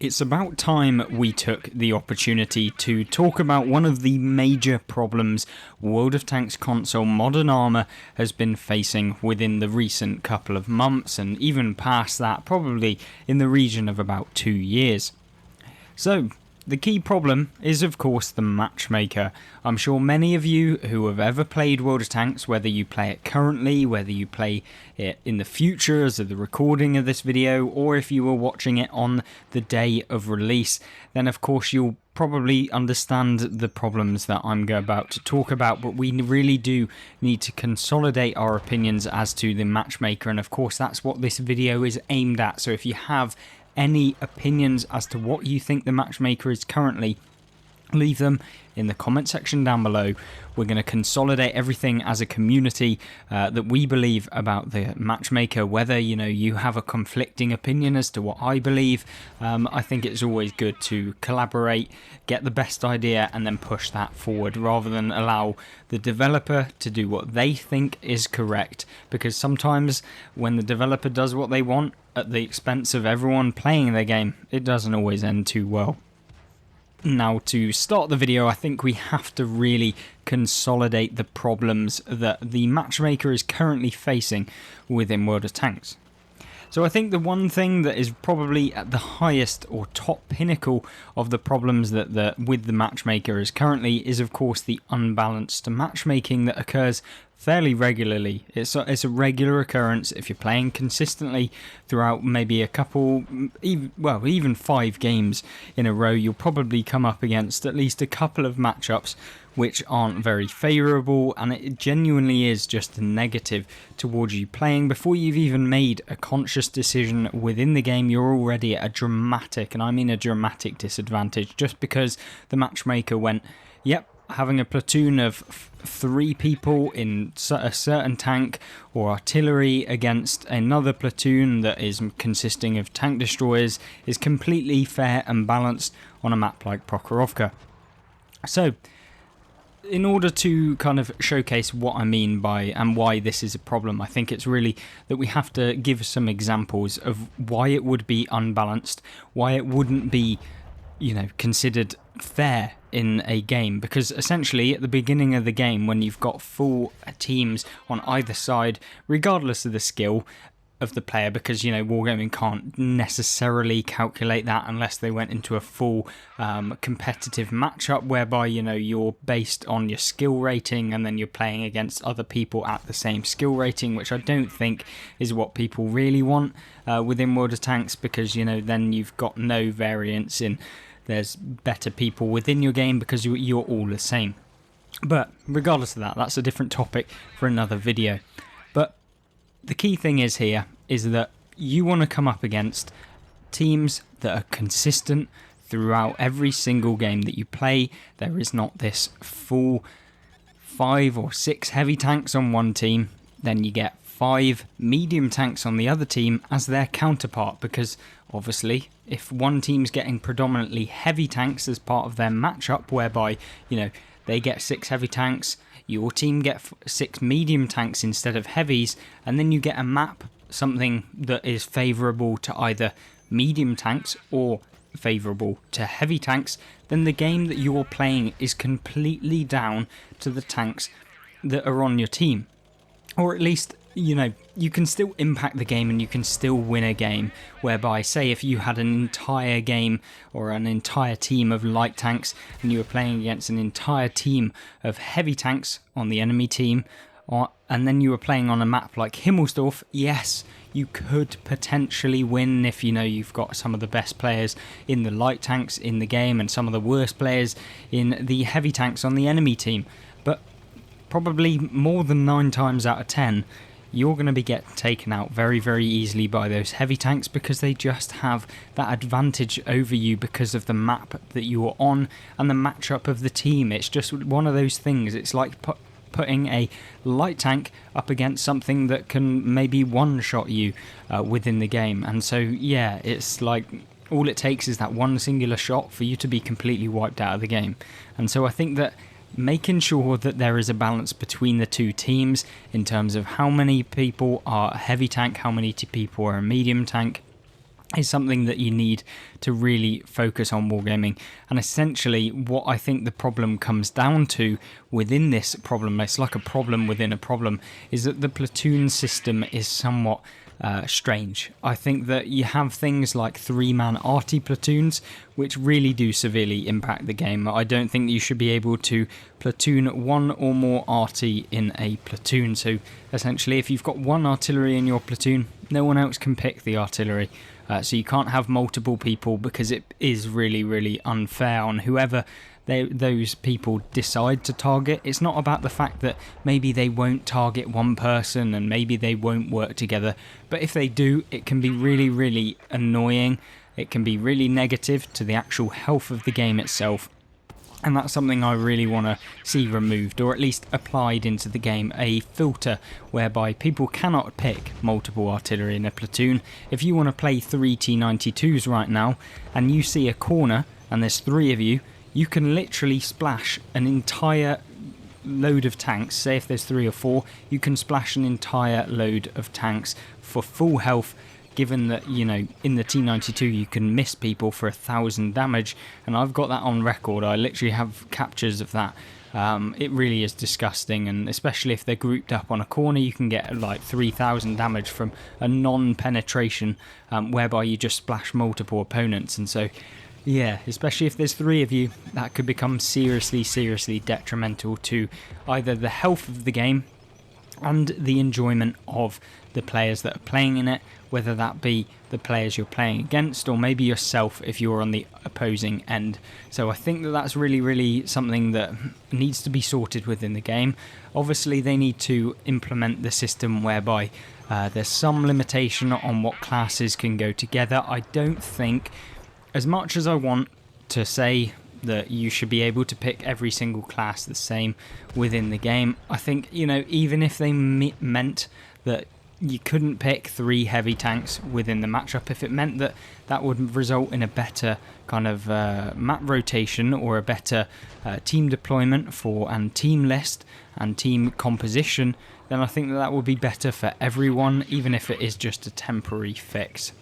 It's about time we took the opportunity to talk about one of the major problems World of Tanks console Modern Armour has been facing within the recent couple of months, and even past that, probably in the region of about 2 years. So, the key problem is of course the Matchmaker. I'm sure many of you who have ever played World of Tanks, whether you play it currently, whether you play it in the future as of the recording of this video, or if you were watching it on the day of release, then of course you'll probably understand the problems that I'm about to talk about, but we really do need to consolidate our opinions as to the Matchmaker, and of course that's what this video is aimed at. So if you have any opinions as to what you think the Matchmaker is currently, leave them in the comment section down below. We're going to consolidate everything as a community that we believe about the Matchmaker. Whether you have a conflicting opinion as to what I believe, I think it's always good to collaborate, get the best idea and then push that forward, rather than allow the developer to do what they think is correct, because sometimes when the developer does what they want at the expense of everyone playing their game, it doesn't always end too well. Now, to start the video, I think we have to really consolidate the problems that the Matchmaker is currently facing within World of Tanks. So I think the one thing that is probably at the highest or top pinnacle of the problems that with the Matchmaker is currently is of course the unbalanced matchmaking that occurs fairly regularly. It's a regular occurrence. If you're playing consistently throughout maybe a couple, even 5 games in a row, you'll probably come up against at least a couple of matchups which aren't very favourable, and it genuinely is just a negative towards you playing. Before you've even made a conscious decision within the game, you're already at a dramatic, and I mean a dramatic disadvantage, just because the Matchmaker went, yep, having a platoon of 3 people in a certain tank or artillery against another platoon that is consisting of tank destroyers is completely fair and balanced on a map like Prokhorovka. So, in order to kind of showcase what I mean by and why this is a problem, I think it's really that we have to give some examples of why it would be unbalanced, why it wouldn't be, considered fair in a game. Because essentially at the beginning of the game, when you've got full teams on either side, regardless of the skill of the player, because Wargaming can't necessarily calculate that unless they went into a full competitive matchup whereby you're based on your skill rating and then you're playing against other people at the same skill rating, which I don't think is what people really want within World of Tanks, because then you've got no variance in there's better people within your game because you're all the same. But regardless of that, that's a different topic for another video. But the key thing is here is that you want to come up against teams that are consistent throughout every single game that you play. There is not this full 5 or 6 heavy tanks on one team, then you get 5 medium tanks on the other team as their counterpart, because obviously if one team's getting predominantly heavy tanks as part of their matchup, whereby they get 6 heavy tanks, your team get 6 medium tanks instead of heavies, and then you get a map, something that is favourable to either medium tanks or favourable to heavy tanks, then the game that you're playing is completely down to the tanks that are on your team. Or at least, you can still impact the game and you can still win a game, whereby, say, if you had an entire game or an entire team of light tanks and you were playing against an entire team of heavy tanks on the enemy team, and then you were playing on a map like Himmelsdorf, yes, you could potentially win if you've got some of the best players in the light tanks in the game and some of the worst players in the heavy tanks on the enemy team. But probably more than 9 times out of 10, you're going to be getting taken out very, very easily by those heavy tanks, because they just have that advantage over you because of the map that you're on and the matchup of the team. It's just one of those things. It's like putting a light tank up against something that can maybe one-shot you within the game. And so, yeah, it's like all it takes is that one singular shot for you to be completely wiped out of the game. And so I think that making sure that there is a balance between the two teams in terms of how many people are a heavy tank, how many people are a medium tank, is something that you need to really focus on wargaming. And essentially what I think the problem comes down to within this problem, it's like a problem within a problem, is that the platoon system is somewhat strange. I think that you have things like 3-man arty platoons, which really do severely impact the game. I don't think that you should be able to platoon one or more arty in a platoon. So essentially, if you've got one artillery in your platoon, no one else can pick the artillery. So you can't have multiple people, because it is really, really unfair on whoever those people decide to target. It's not about the fact that maybe they won't target one person and maybe they won't work together, but if they do, it can be really, really annoying. It can be really negative to the actual health of the game itself. And that's something I really want to see removed, or at least applied into the game, a filter whereby people cannot pick multiple artillery in a platoon. If you want to play 3 T92s right now, and you see a corner, and there's 3 of you, you can literally splash an entire load of tanks. Say if there's 3 or 4, you can splash an entire load of tanks for full health, given that, you know, in the T92 you can miss people for 1,000 damage, and I've got that on record. I literally have captures of that. It really is disgusting, and especially if they're grouped up on a corner, you can get like 3,000 damage from a non-penetration, whereby you just splash multiple opponents. And so, yeah, especially if there's 3 of you, that could become seriously, seriously detrimental to either the health of the game and the enjoyment of the players that are playing in it, whether that be the players you're playing against or maybe yourself if you're on the opposing end. So I think that that's really, really something that needs to be sorted within the game. Obviously, they need to implement the system whereby there's some limitation on what classes can go together. I don't think, as much as I want to say that you should be able to pick every single class the same within the game, I think, you know, even if they meant that you couldn't pick 3 heavy tanks within the matchup, if it meant that that would result in a better kind of map rotation or a better team deployment and team list and team composition, then I think that that would be better for everyone, even if it is just a temporary fix.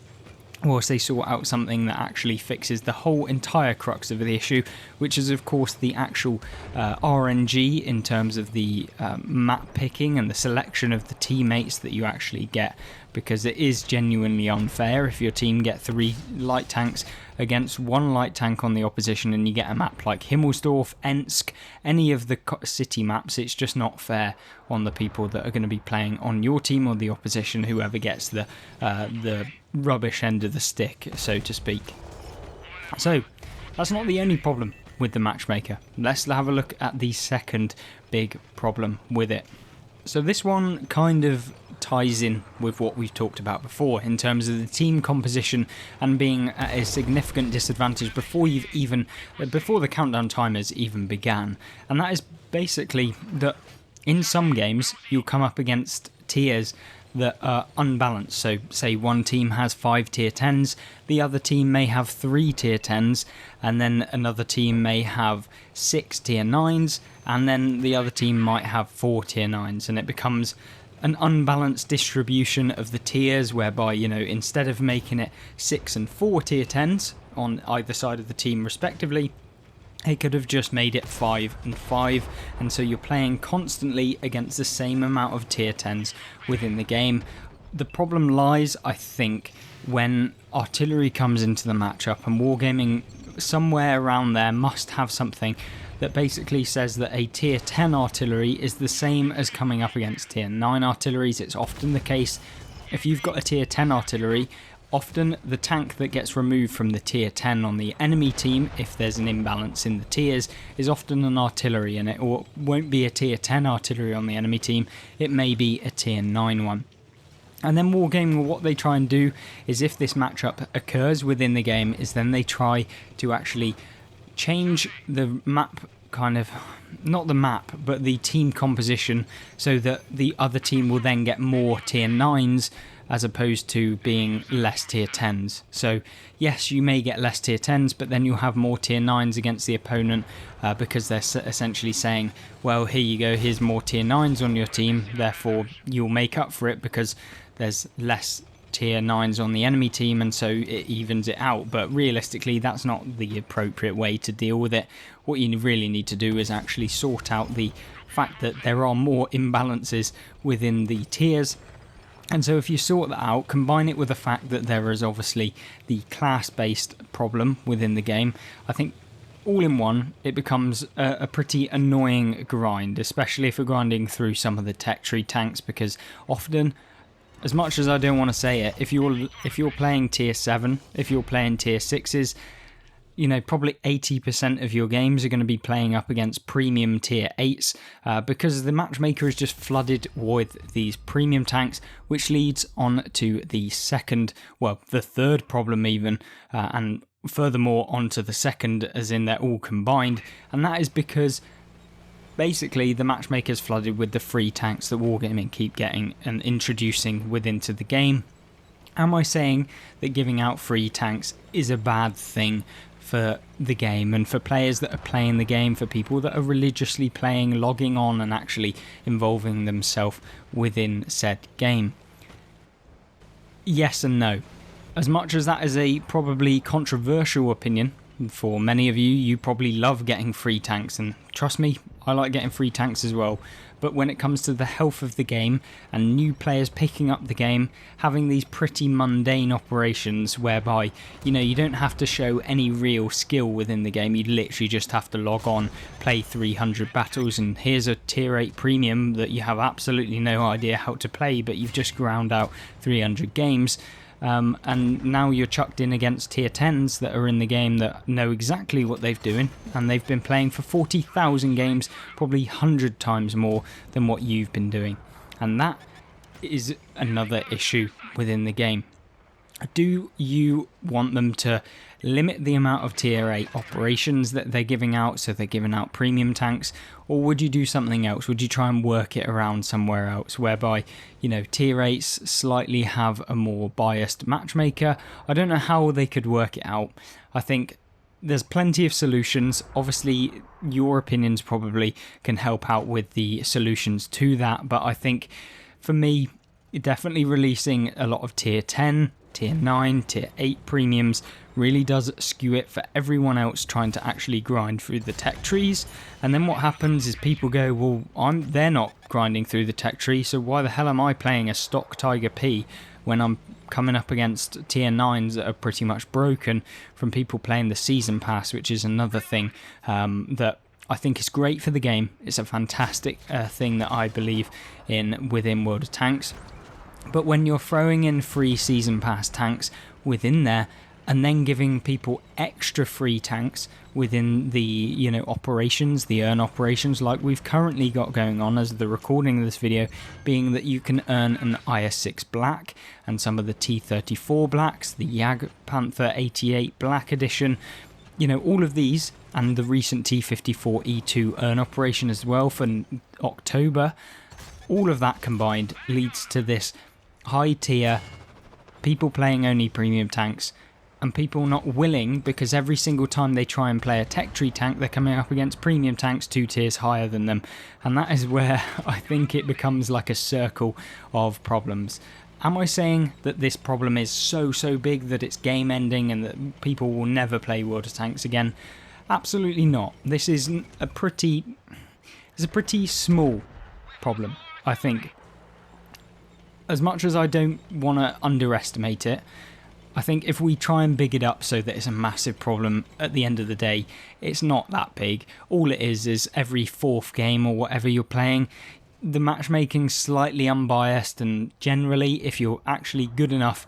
Whilst they sort out something that actually fixes the whole entire crux of the issue, which is of course the actual RNG in terms of the map picking and the selection of the teammates that you actually get, because it is genuinely unfair if your team get 3 light tanks against 1 light tank on the opposition and you get a map like Himmelsdorf, Ensk, any of the city maps. It's just not fair on the people that are going to be playing on your team or the opposition, whoever gets the rubbish end of the stick, so to speak. So that's not the only problem with the Matchmaker. Let's have a look at the second big problem with it. So this one kind of ties in with what we've talked about before in terms of the team composition and being at a significant disadvantage before the countdown timers even began. And that is basically that in some games you'll come up against tiers that are unbalanced. So say one team has 5 tier 10s, the other team may have 3 tier 10s, and then another team may have 6 tier 9s, and then the other team might have 4 tier 9s, and it becomes an unbalanced distribution of the tiers, whereby, you know, instead of making it 6 and 4 tier 10s on either side of the team respectively, it could have just made it 5 and 5, and so you're playing constantly against the same amount of tier 10s within the game. The problem lies, I think, when artillery comes into the matchup, and wargaming somewhere around there must have something that basically says that a tier 10 artillery is the same as coming up against tier 9 artilleries. It's often the case, if you've got a tier 10 artillery, often the tank that gets removed from the tier 10 on the enemy team, if there's an imbalance in the tiers, is often an artillery, and it won't be a tier 10 artillery on the enemy team, it may be a tier 9 one. And then Wargaming, what they try and do is, if this matchup occurs within the game, is then they try to actually change the map, kind of, not the map, but the team composition, so that the other team will then get more tier 9s as opposed to being less tier 10s. So yes, you may get less tier 10s, but then you'll have more tier 9s against the opponent, because they're essentially saying, well, here you go, here's more tier 9s on your team, therefore you'll make up for it because there's less tier 9s on the enemy team, and so it evens it out. But realistically, that's not the appropriate way to deal with it. What you really need to do is actually sort out the fact that there are more imbalances within the tiers. And so if you sort that out, combine it with the fact that there is obviously the class-based problem within the game, I think all in one, it becomes a pretty annoying grind, especially if you're grinding through some of the tech tree tanks, because often, as much as I don't want to say it, if you're playing tier 7, if you're playing tier 6s, you know, probably 80% of your games are going to be playing up against premium tier 8s because the Matchmaker is just flooded with these premium tanks, which leads on to the third problem even, and furthermore onto the second, as in they're all combined, and that is because basically the Matchmaker is flooded with the free tanks that Wargaming keep getting and introducing into the game. Am I saying that giving out free tanks is a bad thing for the game and for players that are playing the game, for people that are religiously playing, logging on and actually involving themselves within said game? Yes and no. As much as that is a probably controversial opinion for many of you, you probably love getting free tanks, and trust me, I like getting free tanks as well. But when it comes to the health of the game and new players picking up the game, having these pretty mundane operations whereby, you know, you don't have to show any real skill within the game, you literally just have to log on, play 300 battles, and here's a tier 8 premium that you have absolutely no idea how to play, but you've just ground out 300 games. And now you're chucked in against tier 10s that are in the game that know exactly what they're doing, and they've been playing for 40,000 games, probably 100 times more than what you've been doing. And that is another issue within the game. Do you want them to limit the amount of tier 8 operations that they're giving out, so they're giving out premium tanks, or would you do something else? Would you try and work it around somewhere else whereby, you know, tier 8s slightly have a more biased matchmaker? I don't know how they could work it out. I think there's plenty of solutions. Obviously, your opinions probably can help out with the solutions to that, but I think for me, definitely releasing a lot of tier 10, tier 9, tier 8 premiums really does skew it for everyone else trying to actually grind through the tech trees. And then what happens is people go, well, they're not grinding through the tech tree, so why the hell am I playing a stock Tiger P when I'm coming up against tier 9s that are pretty much broken from people playing the season pass, which is another thing that I think is great for the game. It's a fantastic thing that I believe in within World of Tanks. But when you're throwing in free season pass tanks within there, and then giving people extra free tanks within the, you know, operations, the earn operations like we've currently got going on as the recording of this video, being that you can earn an IS-6 black and some of the T-34 blacks, the Jag Panther 88 black edition, you know, all of these, and the recent T-54E2 earn operation as well for October, all of that combined leads to this high tier, people playing only premium tanks, and people not willing, because every single time they try and play a tech tree tank, they're coming up against premium tanks 2 tiers higher than them. And that is where I think it becomes like a circle of problems. Am I saying that this problem is so big that it's game ending and that people will never play World of Tanks again? Absolutely not. This is a pretty small problem, I think. As much as I don't want to underestimate it, I think if we try and big it up so that it's a massive problem, at the end of the day, it's not that big. All it is every 4th game or whatever you're playing, the matchmaking's slightly unbiased, and generally, if you're actually good enough,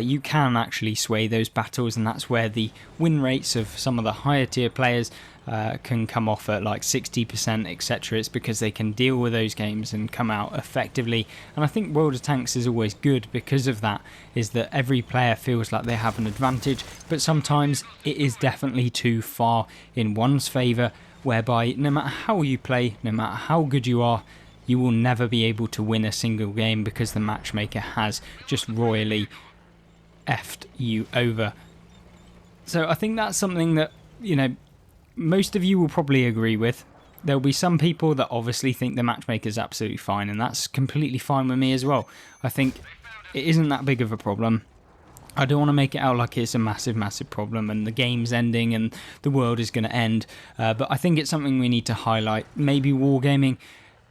you can actually sway those battles, and that's where the win rates of some of the higher tier players can come off at like 60%, etc. It's because they can deal with those games and come out effectively. And I think World of Tanks is always good because of that, is that every player feels like they have an advantage, but sometimes it is definitely too far in one's favour, whereby no matter how you play, no matter how good you are, you will never be able to win a single game because the matchmaker has just royally effed you over. So I think that's something that, you know, most of you will probably agree with. There'll be some people that obviously think the matchmaker is absolutely fine, and that's completely fine with me as well. I think it isn't that big of a problem. I don't want to make it out like it's a massive, massive problem and the game's ending and the world is going to end, but I think it's something we need to highlight. Maybe Wargaming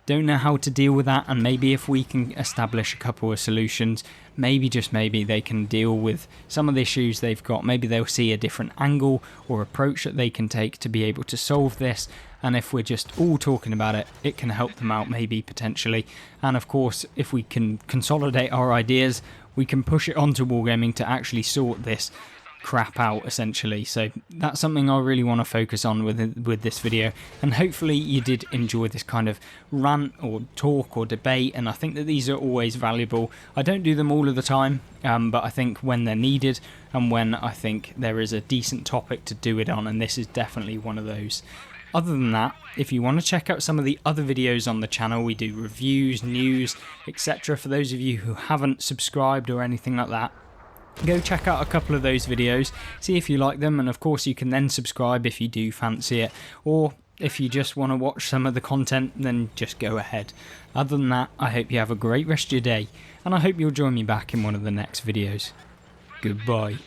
don't know how to deal with that, and maybe if we can establish a couple of solutions, maybe, just maybe, they can deal with some of the issues they've got. Maybe they'll see a different angle or approach that they can take to be able to solve this, and if we're just all talking about it, it can help them out, maybe, potentially. And of course, if we can consolidate our ideas, we can push it onto Wargaming to actually sort this crap out, essentially. So that's something I really want to focus on with this video, and hopefully you did enjoy this kind of rant or talk or debate, and I think that these are always valuable. I don't do them all of the time, but I think when they're needed and when I think there is a decent topic to do it on, and this is definitely one of those. Other than that, if you want to check out some of the other videos on the channel, we do reviews, news, etc. For those of you who haven't subscribed or anything like that, go check out a couple of those videos, see if you like them, and of course you can then subscribe if you do fancy it, or if you just want to watch some of the content, then just go ahead. Other than that, I hope you have a great rest of your day, and I hope you'll join me back in one of the next videos. Goodbye.